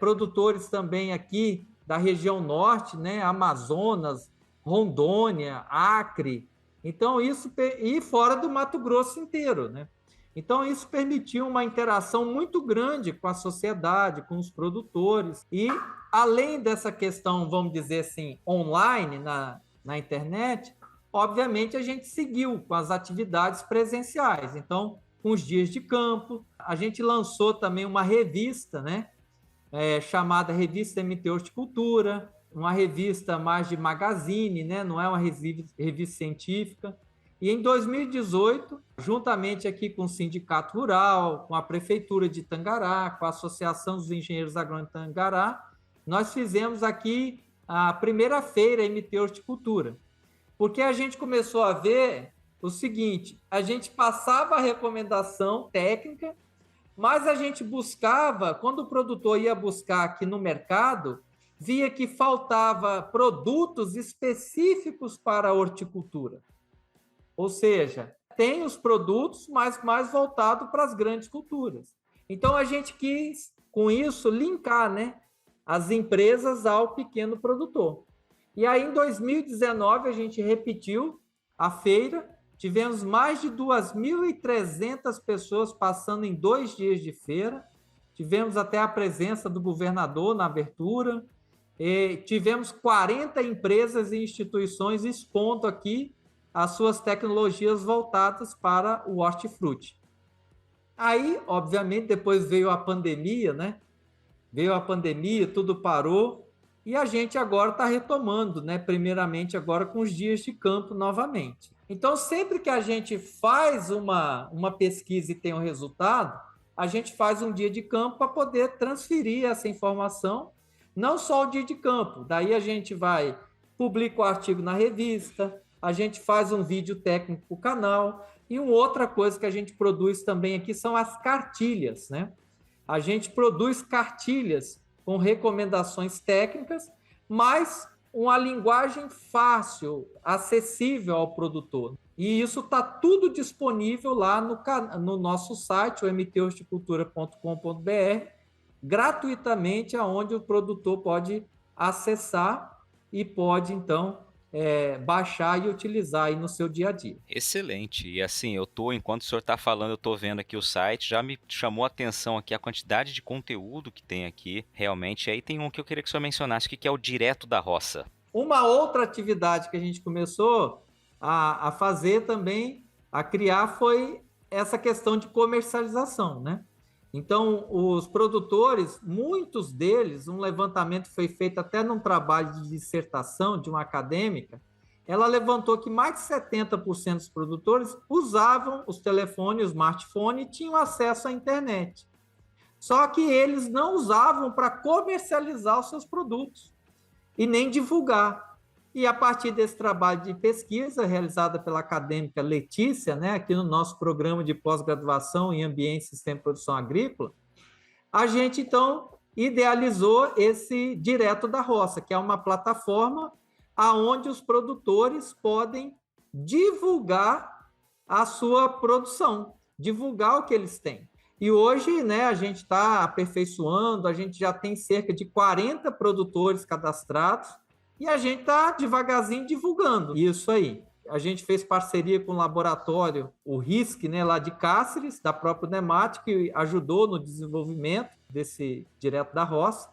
produtores também aqui da região norte, né, Amazonas, Rondônia, Acre. Então, e fora do Mato Grosso inteiro, né? Então, isso permitiu uma interação muito grande com a sociedade, com os produtores. E, além dessa questão, vamos dizer assim, online, na internet, obviamente a gente seguiu com as atividades presenciais. Então, com os dias de campo, a gente lançou também uma revista, né? Chamada Revista MT Horticultura, uma revista mais de magazine, né? Não é uma revista científica. E em 2018, juntamente aqui com o Sindicato Rural, com a Prefeitura de Tangará, com a Associação dos Engenheiros Agrônomos de Tangará, nós fizemos aqui a primeira feira MT Horticultura. Porque a gente começou a ver o seguinte, a gente passava a recomendação técnica, mas a gente buscava, quando o produtor ia buscar aqui no mercado, via que faltava produtos específicos para a horticultura. Ou seja, tem os produtos, mas mais voltado para as grandes culturas. Então, a gente quis, com isso, linkar, né, as empresas ao pequeno produtor. E aí, em 2019, a gente repetiu a feira, tivemos mais de 2.300 pessoas passando em 2 dias de feira, tivemos até a presença do governador na abertura, e tivemos 40 empresas e instituições expondo aqui as suas tecnologias voltadas para o hortifruti. Aí, obviamente, depois veio a pandemia, né? Veio a pandemia, tudo parou, e a gente agora está retomando, né? Primeiramente agora com os dias de campo novamente. Então, sempre que a gente faz uma pesquisa e tem um resultado, a gente faz um dia de campo para poder transferir essa informação, não só o dia de campo, daí a gente publica o artigo na revista, a gente faz um vídeo técnico para o canal, e uma outra coisa que a gente produz também aqui são as cartilhas, né? A gente produz cartilhas com recomendações técnicas, mas uma linguagem fácil, acessível ao produtor. E isso está tudo disponível lá no nosso site, o mthorticultura.com.br, gratuitamente, aonde o produtor pode acessar e pode, então, baixar e utilizar aí no seu dia a dia. Excelente. E assim, enquanto o senhor está falando, eu estou vendo aqui o site, já me chamou a atenção aqui a quantidade de conteúdo que tem aqui, realmente. Aí tem um que eu queria que o senhor mencionasse, que é o Direto da Roça. Uma outra atividade que a gente começou a fazer também, a criar, foi essa questão de comercialização, né? Então, os produtores, muitos deles, um levantamento foi feito até num trabalho de dissertação de uma acadêmica, ela levantou que mais de 70% dos produtores usavam os telefones, o smartphone e tinham acesso à internet. Só que eles não usavam para comercializar os seus produtos e nem divulgar. E a partir desse trabalho de pesquisa realizada pela acadêmica Letícia, né, aqui no nosso programa de pós-graduação em Ambiente e Sistema de Produção Agrícola, a gente, então, idealizou esse Direto da Roça, que é uma plataforma onde os produtores podem divulgar a sua produção, divulgar o que eles têm. E hoje, né, a gente está aperfeiçoando, a gente já tem cerca de 40 produtores cadastrados, e a gente está devagarzinho divulgando isso aí. A gente fez parceria com o laboratório, o RISC, né, lá de Cáceres, da própria Nemat, que ajudou no desenvolvimento desse Direto da Roça.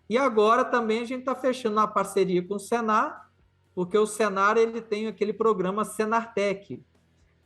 E agora também a gente está fechando uma parceria com o Senar, porque o Senar ele tem aquele programa Senartec,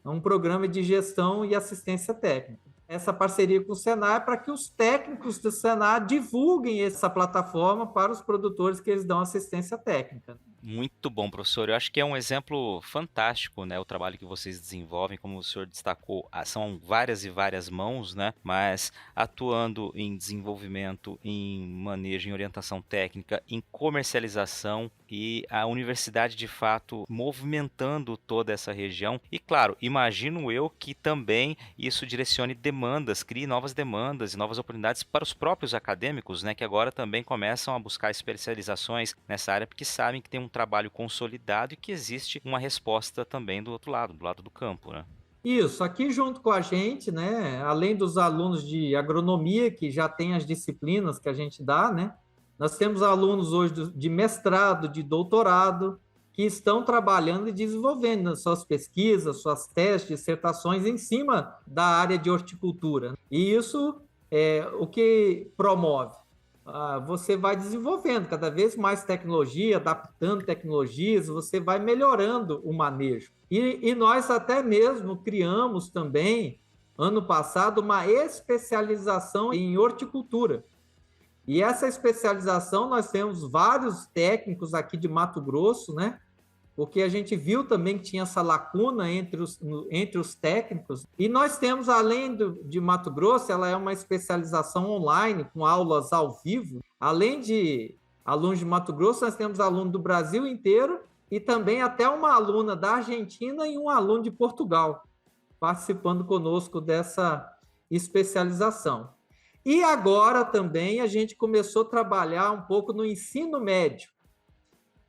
é um programa de gestão e assistência técnica. Essa parceria com o Senar é para que os técnicos do Senar divulguem essa plataforma para os produtores que eles dão assistência técnica. Muito bom, professor. Eu acho que é um exemplo fantástico, né, o trabalho que vocês desenvolvem, como o senhor destacou, são várias e várias mãos, né, mas atuando em desenvolvimento, em manejo, em orientação técnica, em comercialização e a universidade, de fato, movimentando toda essa região. E, claro, imagino eu que também isso direcione demandas, crie novas demandas e novas oportunidades para os próprios acadêmicos, né, que agora também começam a buscar especializações nessa área, porque sabem que tem um trabalho consolidado e que existe uma resposta também do outro lado, do lado do campo, né? Isso, aqui junto com a gente, né, além dos alunos de agronomia, que já tem as disciplinas que a gente dá, né, nós temos alunos hoje de mestrado, de doutorado, que estão trabalhando e desenvolvendo suas pesquisas, suas teses, dissertações em cima da área de horticultura. E isso é o que promove. Você vai desenvolvendo cada vez mais tecnologia, adaptando tecnologias, você vai melhorando o manejo. E nós até mesmo criamos também, ano passado, uma especialização em horticultura. E essa especialização, nós temos vários técnicos aqui de Mato Grosso, né? Porque a gente viu também que tinha essa lacuna entre os técnicos. E nós temos, além de Mato Grosso, ela é uma especialização online, com aulas ao vivo. Além de alunos de Mato Grosso, nós temos alunos do Brasil inteiro e também até uma aluna da Argentina e um aluno de Portugal, participando conosco dessa especialização. E agora também a gente começou a trabalhar um pouco no ensino médio.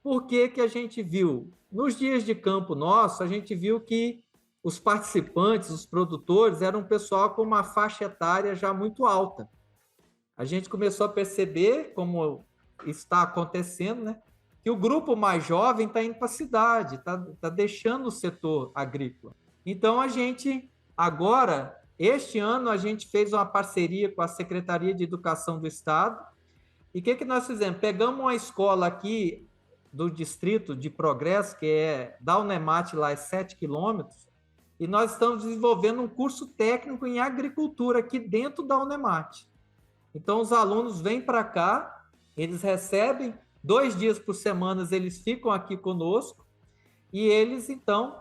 Por que que a gente viu? Nos dias de campo nosso, a gente viu que os participantes, os produtores, eram um pessoal com uma faixa etária já muito alta. A gente começou a perceber, como está acontecendo, né, que o grupo mais jovem está indo para a cidade, está deixando o setor agrícola. Então, a gente, agora, este ano, a gente fez uma parceria com a Secretaria de Educação do Estado. E o que nós fizemos? Pegamos uma escola aqui do distrito de Progresso, que é da Unemat, lá é 7 quilômetros, e nós estamos desenvolvendo um curso técnico em agricultura aqui dentro da Unemat. Então, os alunos vêm para cá, eles recebem 2 dias por semana, eles ficam aqui conosco, e eles, então,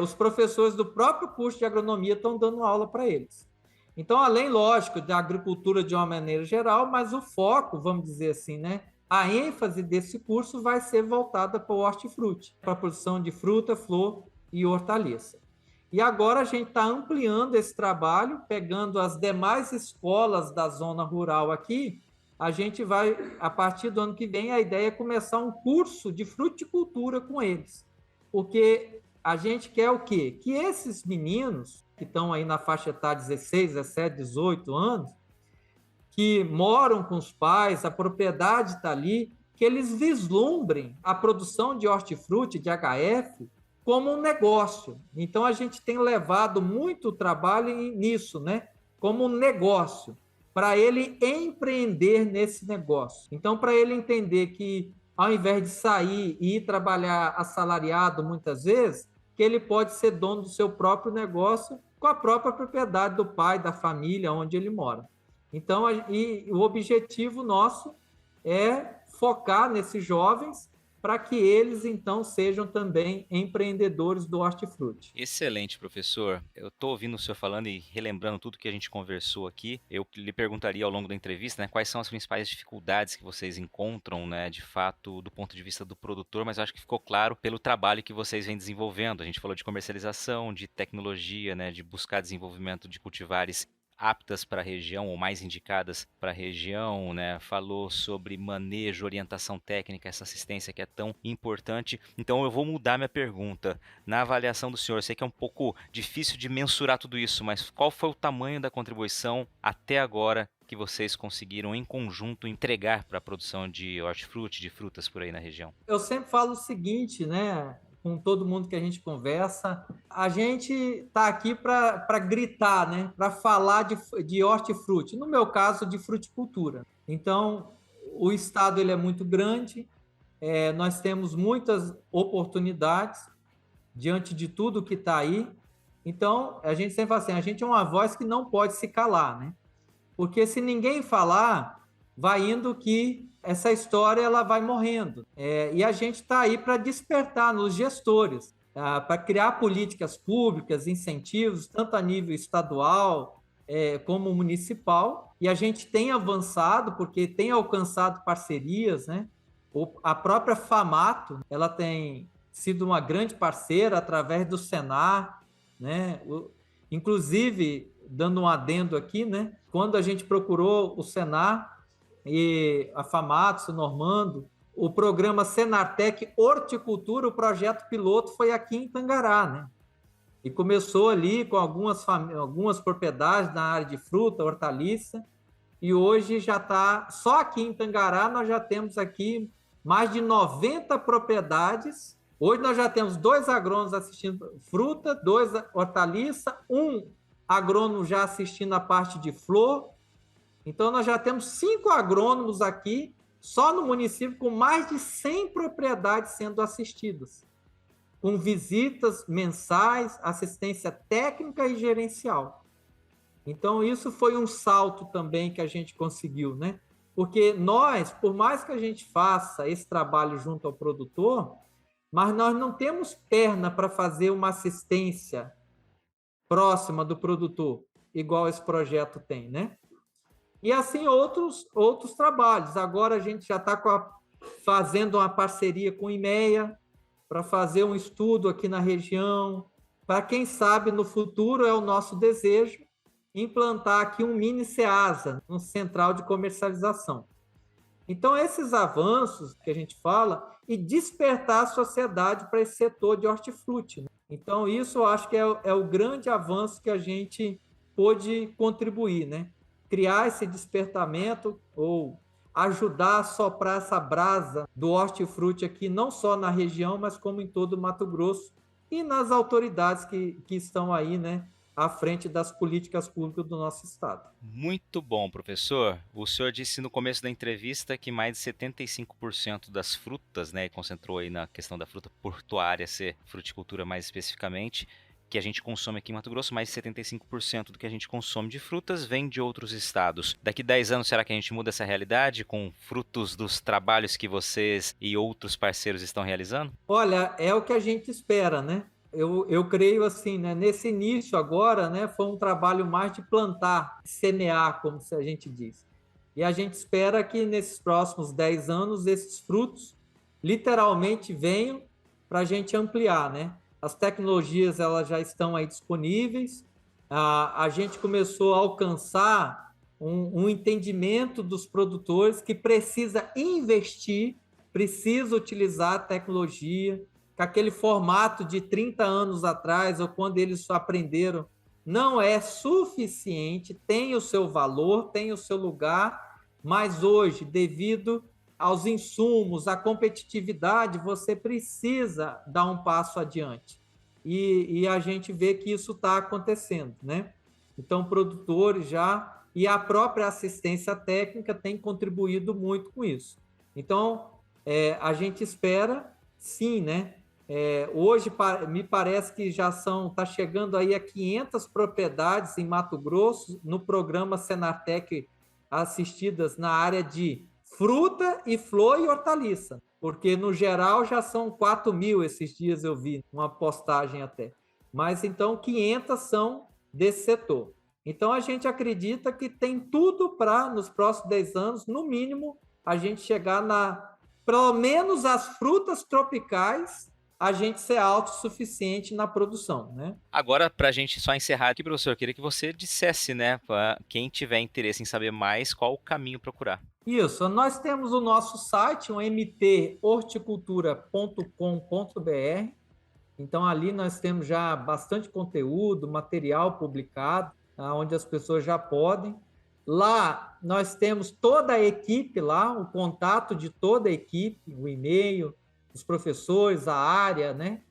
os professores do próprio curso de agronomia estão dando aula para eles. Então, além, lógico, da agricultura de uma maneira geral, mas o foco, vamos dizer assim, né? A ênfase desse curso vai ser voltada para o hortifruti, para a produção de fruta, flor e hortaliça. E agora a gente está ampliando esse trabalho, pegando as demais escolas da zona rural aqui. A gente vai, a partir do ano que vem, a ideia é começar um curso de fruticultura com eles. Porque a gente quer o quê? Que esses meninos, que estão aí na faixa etária 16, 17, 18 anos, que moram com os pais, a propriedade está ali, que eles vislumbrem a produção de hortifruti, de HF, como um negócio. Então, a gente tem levado muito trabalho nisso, né? Como um negócio, para ele empreender nesse negócio. Então, para ele entender que, ao invés de sair e ir trabalhar assalariado, muitas vezes, que ele pode ser dono do seu próprio negócio com a própria propriedade do pai, da família, onde ele mora. Então, o objetivo nosso é focar nesses jovens para que eles, então, sejam também empreendedores do hortifruti. Excelente, professor. Eu estou ouvindo o senhor falando e relembrando tudo que a gente conversou aqui. Eu lhe perguntaria ao longo da entrevista, né, quais são as principais dificuldades que vocês encontram, né, de fato, do ponto de vista do produtor, mas eu acho que ficou claro pelo trabalho que vocês vêm desenvolvendo. A gente falou de comercialização, de tecnologia, né, de buscar desenvolvimento de cultivares aptas para a região ou mais indicadas para a região, né? Falou sobre manejo, orientação técnica, essa assistência que é tão importante. Então eu vou mudar minha pergunta. Na avaliação do senhor, eu sei que é um pouco difícil de mensurar tudo isso, mas qual foi o tamanho da contribuição até agora que vocês conseguiram em conjunto entregar para a produção de hortifruti, de frutas por aí na região? Eu sempre falo o seguinte, né? Com todo mundo que a gente conversa, a gente está aqui para gritar, né? Para falar de hortifruti, no meu caso, de fruticultura. Então, o estado ele é muito grande, nós temos muitas oportunidades diante de tudo que está aí. Então, a gente sempre fala assim, a gente é uma voz que não pode se calar, né? Porque se ninguém falar, vai indo que essa história ela vai morrendo. E a gente está aí para despertar nos gestores, para criar políticas públicas, incentivos, tanto a nível estadual como municipal, e a gente tem avançado, porque tem alcançado parcerias, né? A própria FAMATO, ela tem sido uma grande parceira através do Senar, né? Inclusive, dando um adendo aqui, né? Quando a gente procurou o Senar e a FAMATO, o Normando, o programa Senartec Horticultura, o projeto piloto foi aqui em Tangará, né? E começou ali com algumas propriedades na área de fruta, hortaliça, e hoje já está, só aqui em Tangará, nós já temos aqui mais de 90 propriedades. Hoje nós já temos 2 agrônomos assistindo fruta, 2 hortaliça, 1 agrônomo já assistindo a parte de flor. Então nós já temos 5 agrônomos aqui, só no município, com mais de 100 propriedades sendo assistidas, com visitas mensais, assistência técnica e gerencial. Então, isso foi um salto também que a gente conseguiu, né? Porque nós, por mais que a gente faça esse trabalho junto ao produtor, mas nós não temos perna para fazer uma assistência próxima do produtor, igual esse projeto tem, né? E assim outros trabalhos. Agora a gente já está fazendo uma parceria com o IMEA para fazer um estudo aqui na região, para quem sabe no futuro é o nosso desejo implantar aqui um mini SEASA, um central de comercialização. Então, esses avanços que a gente fala e despertar a sociedade para esse setor de hortifruti, né? Então, isso eu acho que é o grande avanço que a gente pôde contribuir, né? Criar esse despertamento ou ajudar a soprar essa brasa do hortifruti aqui, não só na região, mas como em todo o Mato Grosso e nas autoridades que estão aí, né, à frente das políticas públicas do nosso estado. Muito bom, professor. O senhor disse no começo da entrevista que mais de 75% das frutas, né, e concentrou aí na questão da fruta portuária ser fruticultura mais especificamente, que a gente consome aqui em Mato Grosso, mais de 75% do que a gente consome de frutas vem de outros estados. Daqui 10 anos, será que a gente muda essa realidade com frutos dos trabalhos que vocês e outros parceiros estão realizando? Olha, é o que a gente espera, né? Eu creio assim, né? Nesse início agora, né, foi um trabalho mais de plantar, semear, como a gente diz. E a gente espera que nesses próximos 10 anos esses frutos literalmente venham para a gente ampliar, né? As tecnologias elas já estão aí disponíveis. A gente começou a alcançar um entendimento dos produtores que precisa investir, precisa utilizar a tecnologia, que aquele formato de 30 anos atrás, ou quando eles só aprenderam, não é suficiente, tem o seu valor, tem o seu lugar, mas hoje, devido aos insumos, à competitividade, você precisa dar um passo adiante. E a gente vê que isso está acontecendo, né? Então, produtores já, e a própria assistência técnica tem contribuído muito com isso. Então, a gente espera, sim, né? Hoje me parece que já está chegando aí a 500 propriedades em Mato Grosso no programa Senartec assistidas na área de fruta e flor e hortaliça, porque no geral já são 4.000 esses dias eu vi uma postagem até, mas então 500 são desse setor. Então a gente acredita que tem tudo para nos próximos 10 anos, no mínimo, a gente chegar pelo menos as frutas tropicais, a gente ser autossuficiente na produção, né? Agora, para a gente só encerrar aqui, professor, eu queria que você dissesse, né, para quem tiver interesse em saber mais, qual o caminho procurar. Isso, nós temos o nosso site, o mthorticultura.com.br. Então, ali nós temos já bastante conteúdo, material publicado, onde as pessoas já podem. Lá nós temos toda a equipe lá, o contato de toda a equipe, o e-mail, os professores, a área, né?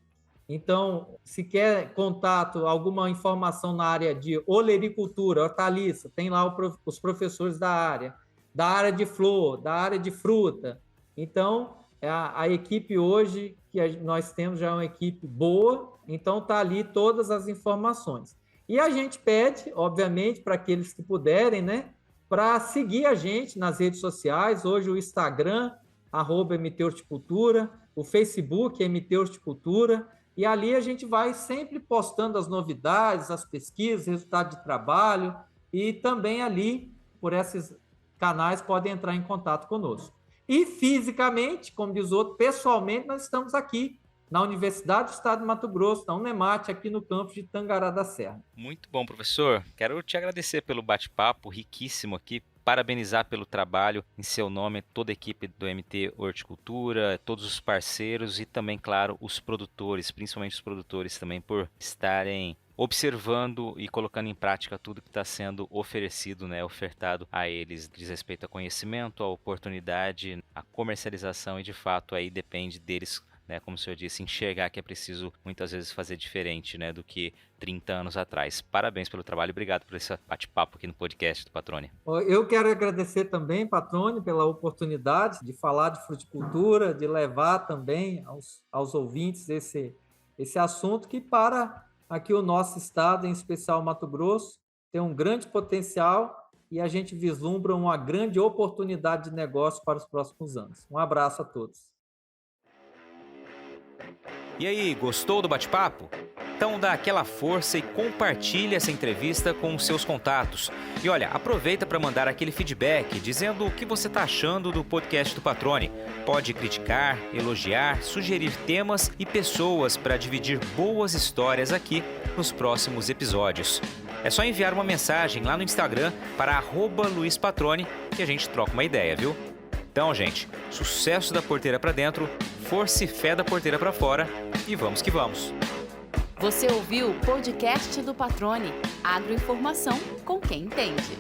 Então, se quer contato, alguma informação na área de olericultura, hortaliça, tem lá os professores da área de flor, da área de fruta. Então, a equipe hoje que nós temos já é uma equipe boa, então está ali todas as informações. E a gente pede, obviamente, para aqueles que puderem, né, para seguir a gente nas redes sociais. Hoje o Instagram, @MT-Horticultura, o Facebook MT-Horticultura, e ali a gente vai sempre postando as novidades, as pesquisas, resultado de trabalho, e também ali, por esses canais, podem entrar em contato conosco. E fisicamente, como diz o outro, pessoalmente, nós estamos aqui na Universidade do Estado de Mato Grosso, na Unemate, aqui no campus de Tangará da Serra. Muito bom, professor. Quero te agradecer pelo bate-papo riquíssimo aqui, parabenizar pelo trabalho em seu nome, toda a equipe do MT Horticultura, todos os parceiros e também, claro, os produtores, principalmente os produtores também, por estarem observando e colocando em prática tudo que está sendo oferecido, né, ofertado a eles, diz respeito a conhecimento, a oportunidade, a comercialização, e de fato aí depende deles, né, como o senhor disse, enxergar que é preciso muitas vezes fazer diferente, né, do que 30 anos atrás. Parabéns pelo trabalho, obrigado por esse bate-papo aqui no podcast do Patrone. Eu quero agradecer também, Patrone, pela oportunidade de falar de fruticultura, de levar também aos ouvintes esse assunto que, para aqui o nosso estado, em especial Mato Grosso, tem um grande potencial e a gente vislumbra uma grande oportunidade de negócio para os próximos anos. Um abraço a todos. E aí, gostou do bate-papo? Então dá aquela força e compartilha essa entrevista com os seus contatos. E olha, aproveita para mandar aquele feedback dizendo o que você está achando do podcast do Patrone. Pode criticar, elogiar, sugerir temas e pessoas para dividir boas histórias aqui nos próximos episódios. É só enviar uma mensagem lá no Instagram para @LuizPatrone que a gente troca uma ideia, viu? Então, gente, sucesso da porteira para dentro, força e fé da porteira para fora e vamos que vamos. Você ouviu o podcast do Patrone, agroinformação com quem entende.